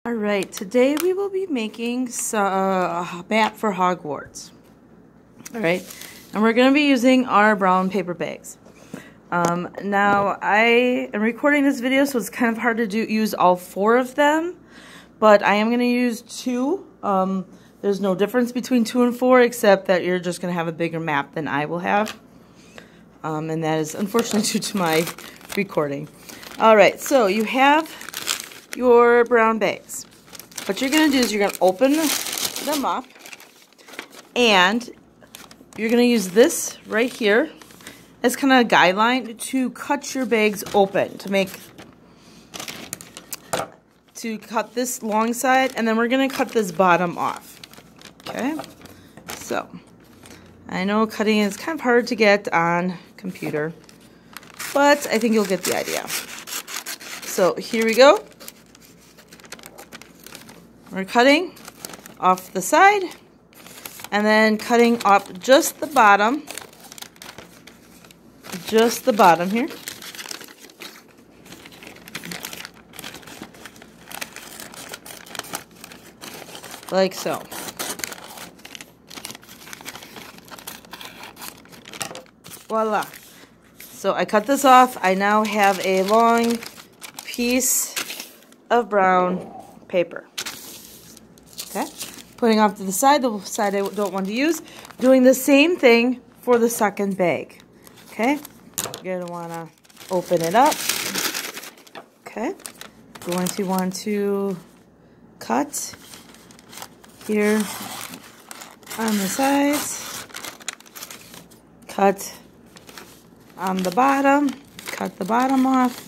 Alright, today we will be making a map for Hogwarts. Alright, and we're going to be using our brown paper bags. Now, I am recording this video, so it's kind of hard to use all 4 of them, but I am going to use 2. There's no difference between 2 and 4, except that you're just going to have a bigger map than I will have. And that is unfortunately due to my recording. Alright, so you have your brown bags. What you're going to do is you're going to open them up, and you're going to use this right here as kind of a guideline to cut your bags open, to cut this long side, and then we're going to cut this bottom off. Okay, so I know cutting is kind of hard to get on computer, but I think you'll get the idea. So here we go. We're cutting off the side and then cutting up just the bottom here. Like so. Voila. So I cut this off. I now have a long piece of brown paper. Okay, putting off to the side I don't want to use. Doing the same thing for the second bag. Okay, you're going to want to open it up. Okay, going to want to cut here on the sides, cut on the bottom, cut the bottom off.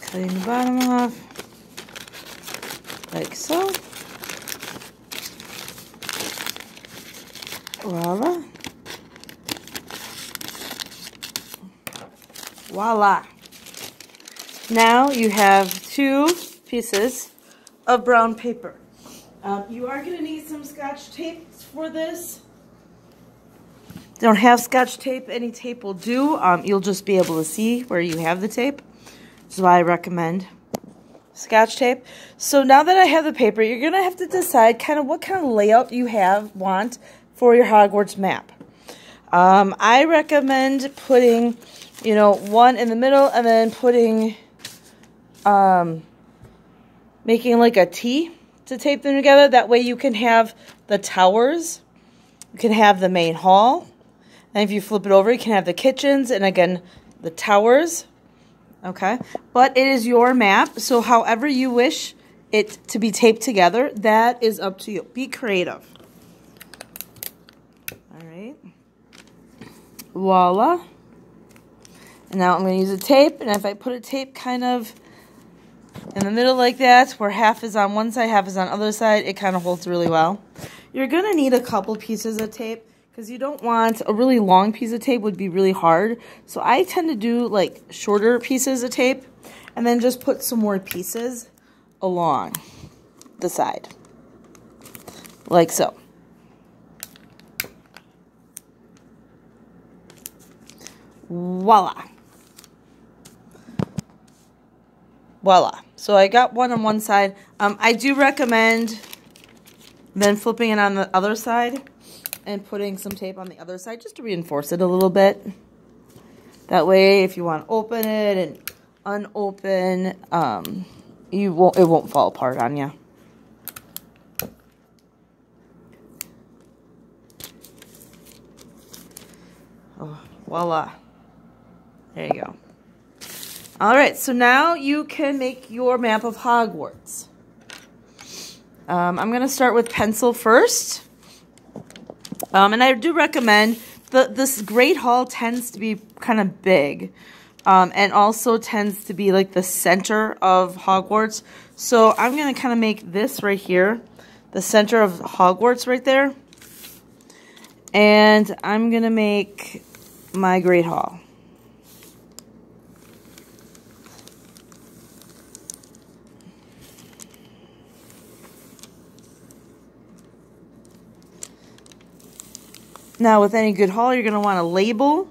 Cutting the bottom off, like so. Voila. Voila. Now you have 2 pieces of brown paper. You are going to need some Scotch tape for this. Don't have Scotch tape, any tape will do. You'll just be able to see where you have the tape. That's why I recommend Scotch tape. So now that I have the paper, you're going to have to decide what kind of layout you want for your Hogwarts map. I recommend putting, one in the middle and then putting, making like a T to tape them together. That way you can have the towers, you can have the main hall, and if you flip it over, you can have the kitchens, and again, the towers. Okay, but it is your map, so however you wish it to be taped together, that is up to you. Be creative. All right. Voila. And now I'm going to use a tape, and if I put a tape kind of in the middle like that, where half is on one side, half is on the other side, it kind of holds really well. You're going to need a couple pieces of tape, because you don't want a really long piece of tape, would be really hard. So I tend to do like shorter pieces of tape and then just put some more pieces along the side. Like so. Voila. Voila. So I got one on one side. I do recommend then flipping it on the other side and putting some tape on the other side just to reinforce it a little bit. That way, if you want to open it and unopen, it won't fall apart on you. Oh, voila. There you go. All right, so now you can make your map of Hogwarts. I'm going to start with pencil first. And I do recommend, this Great Hall tends to be kind of big. And also tends to be like the center of Hogwarts. So I'm going to kind of make this right here the center of Hogwarts right there. And I'm going to make my Great Hall. Now, with any good hall, you're going to want to label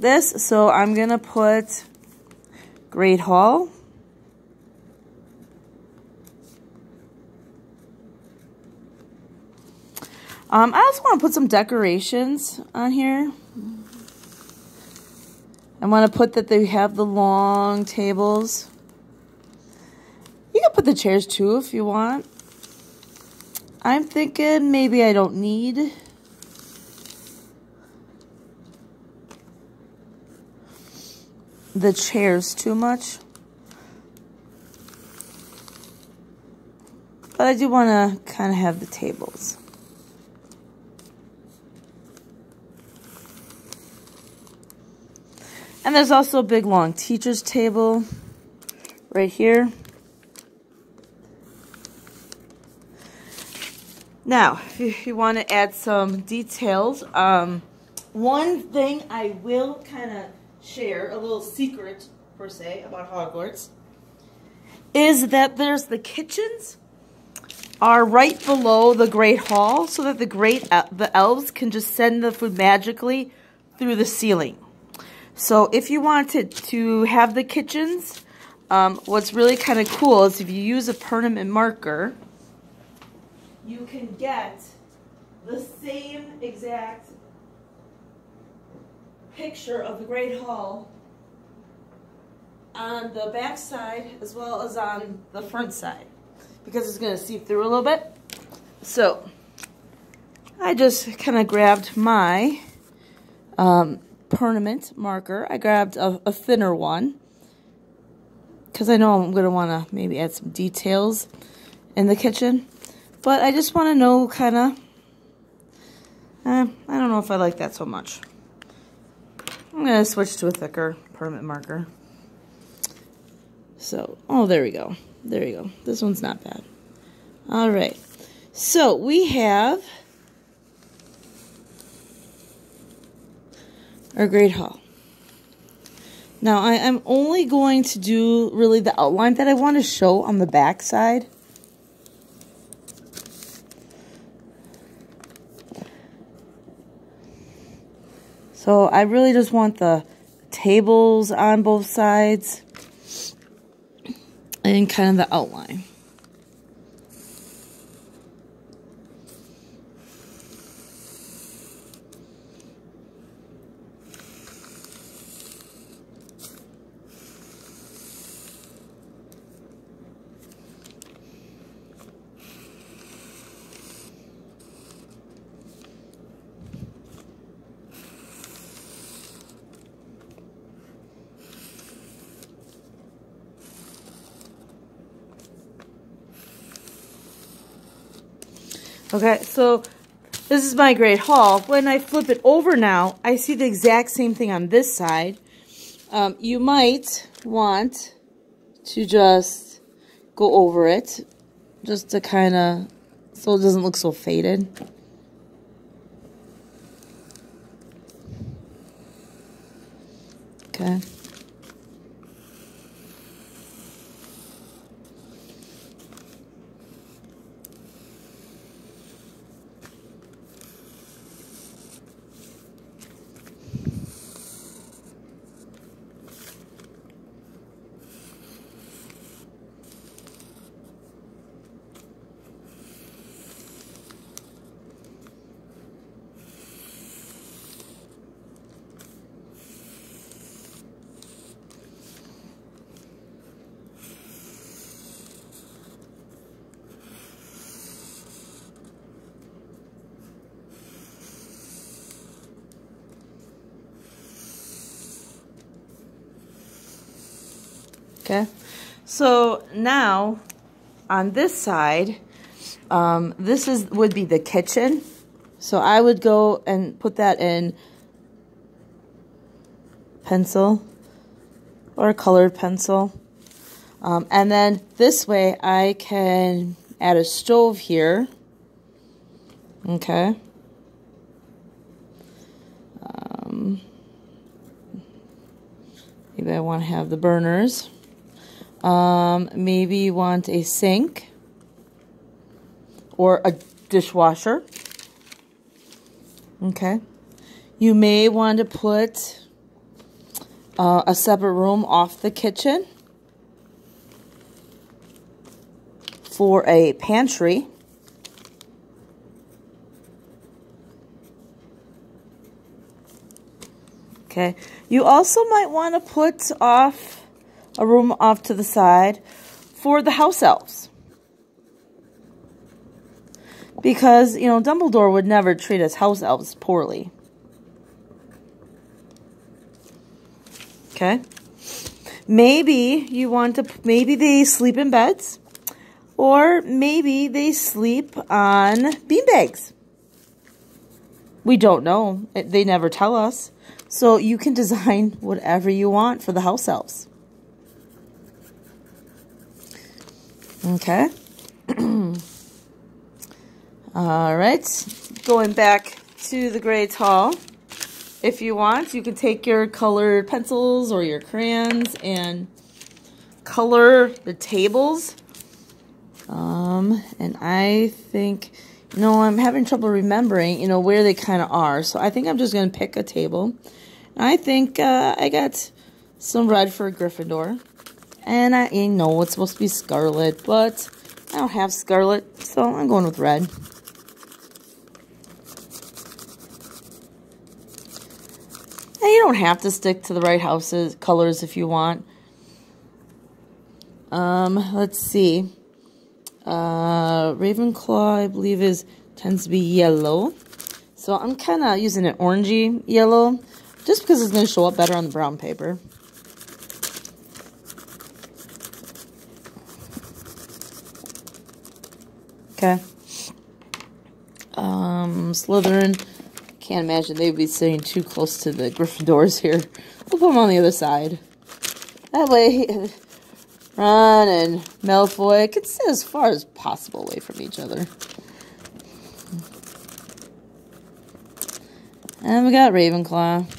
this, so I'm going to put Great Hall. I also want to put some decorations on here. I want to put that they have the long tables. You can put the chairs too if you want. I'm thinking maybe I don't need the chairs too much. But I do want to kind of have the tables. And there's also a big long teacher's table right here. Now, if you want to add some details, one thing I will kind of share, a little secret per se about Hogwarts, is that there's the kitchens are right below the Great Hall, so that the elves can just send the food magically through the ceiling. So if you wanted to have the kitchens, what's really kind of cool is if you use a permanent marker, you can get the same exact picture of the Great Hall on the back side as well as on the front side, because it's going to seep through a little bit. So I just kind of grabbed my permanent marker. I grabbed a thinner one because I know I'm going to want to maybe add some details in the kitchen. But I just want to know kind of, I don't know if I like that so much. I'm going to switch to a thicker permanent marker. So, oh, there we go. There you go. This one's not bad. All right. So, we have our Great Hall. Now, I'm only going to do really the outline that I want to show on the back side. So I really just want the tables on both sides and kind of the outline. Okay, so this is my Great Hall. When I flip it over now, I see the exact same thing on this side. You might want to just go over it, just to kind of, so it doesn't look so faded. Okay. Okay, so now on this side, this would be the kitchen. So I would go and put that in pencil or a colored pencil. And then this way I can add a stove here. Okay. Maybe I want to have the burners. Maybe you want a sink or a dishwasher. Okay. You may want to put a separate room off the kitchen for a pantry. Okay, you also might want to put off a room off to the side for the house elves. Because, you know, Dumbledore would never treat his house elves poorly. Okay. Maybe you want to, maybe they sleep in beds. Or maybe they sleep on beanbags. We don't know. They never tell us. So you can design whatever you want for the house elves. Okay. All right. Going back to the Great Hall. If you want, you can take your colored pencils or your crayons and color the tables. And I think, you know, I'm having trouble remembering, you know, where they kind of are. So I think I'm just going to pick a table. I think I got some red for Gryffindor. And I know it's supposed to be scarlet, but I don't have scarlet, so I'm going with red. And you don't have to stick to the right house's colors if you want. Let's see. Ravenclaw, I believe, tends to be yellow. So I'm kind of using an orangey yellow, just because it's going to show up better on the brown paper. Okay. Slytherin. Can't imagine they would be sitting too close to the Gryffindors here. We'll put them on the other side. That way, Ron and Malfoy can sit as far as possible away from each other. And we got Ravenclaw.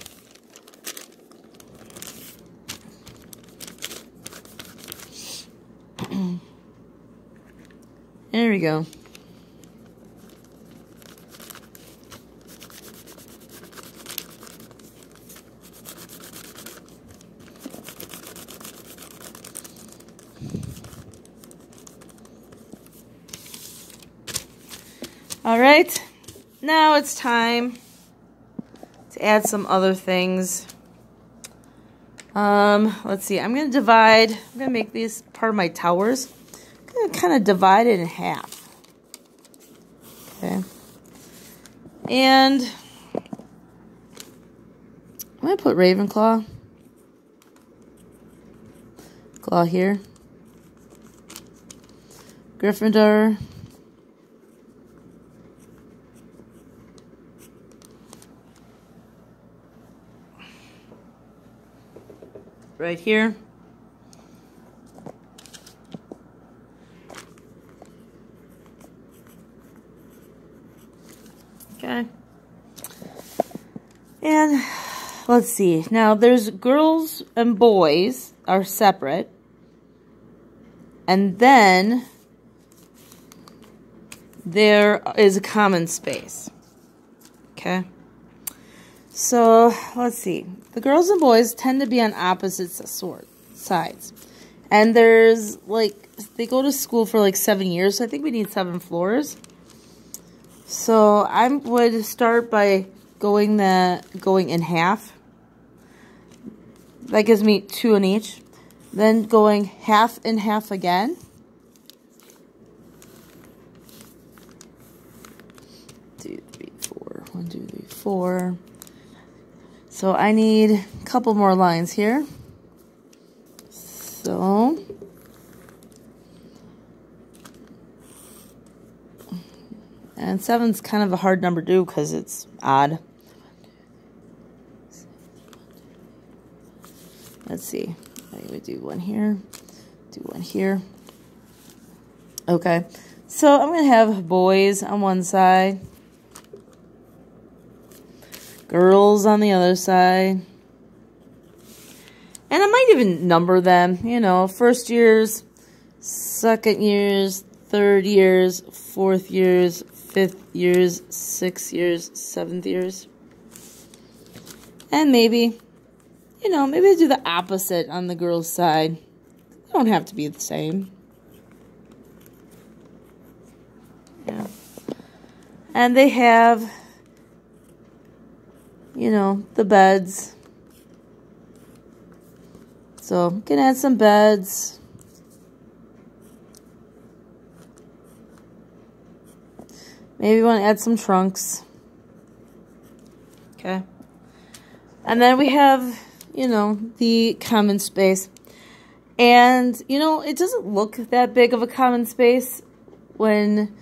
There we go. All right, now it's time to add some other things. Let's see, I'm going to make these part of my towers. I'm going to kind of divide it in half. Okay. And I'm going to put Ravenclaw. Claw here. Gryffindor. Right here. Okay. And let's see. Now there's girls and boys are separate. And then there is a common space. Okay. So, let's see. The girls and boys tend to be on opposite sides. And there's, like, they go to school for, like, 7 years. So I think we need 7 floors. So, I would start by going in half. That gives me 2 in each. Then going half and half again. 2, 3, 4. 1, 2, 3, 4. So I need a couple more lines here. So and 7's kind of a hard number to do because it's odd. Let's see. I'm going to do one here. Do one here. Okay. So I'm going to have boys on one side. Girls on the other side. And I might even number them. You know, first years, second years, third years, fourth years, fifth years, 6th years, 7th years. And maybe, you know, maybe do the opposite on the girls' side. They don't have to be the same. Yeah. And they have, you know, the beds. So, you can add some beds. Maybe you want to add some trunks. Okay. And then we have, you know, the common space. And, you know, it doesn't look that big of a common space when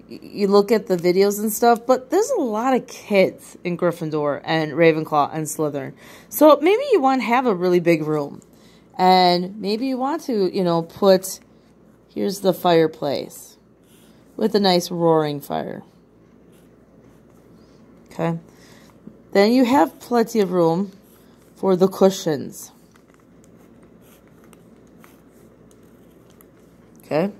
you look at the videos and stuff, but there's a lot of kids in Gryffindor and Ravenclaw and Slytherin. So maybe you want to have a really big room. And maybe you want to, you know, put, here's the fireplace with a nice roaring fire. Okay. Then you have plenty of room for the cushions. Okay.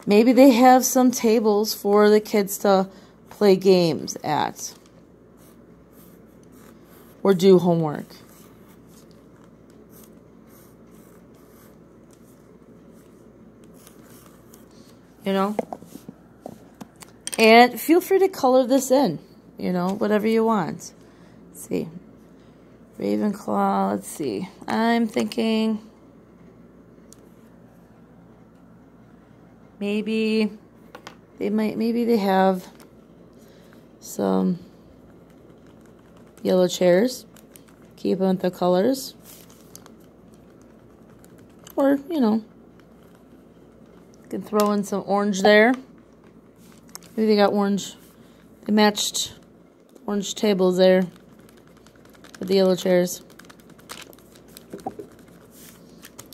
Maybe they have some tables for the kids to play games at. Or do homework. You know? And feel free to color this in. You know, whatever you want. Let's see. Ravenclaw, let's see. I'm thinking maybe they have some yellow chairs. Keep them with the colors. Or, you know, you can throw in some orange there. Maybe they got orange. They matched orange tables there with the yellow chairs.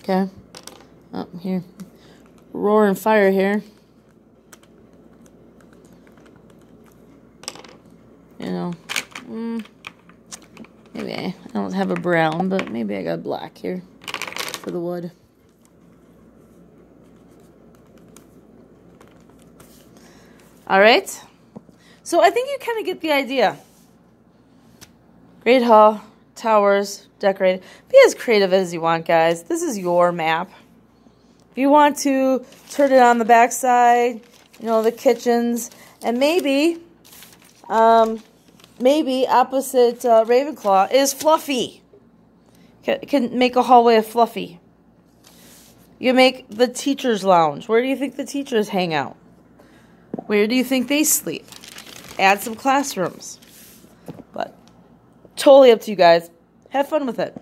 Okay. Oh, here. Roaring fire here. You know. Maybe I don't have a brown, but maybe I got black here for the wood. All right. So I think you kind of get the idea. Great Hall, towers, decorated. Be as creative as you want, guys. This is your map. If you want to turn it on the back side, you know, the kitchens, and maybe opposite Ravenclaw is Fluffy. Can make a hallway of Fluffy. You make the teacher's lounge. Where do you think the teachers hang out? Where do you think they sleep? Add some classrooms. But totally up to you guys. Have fun with it.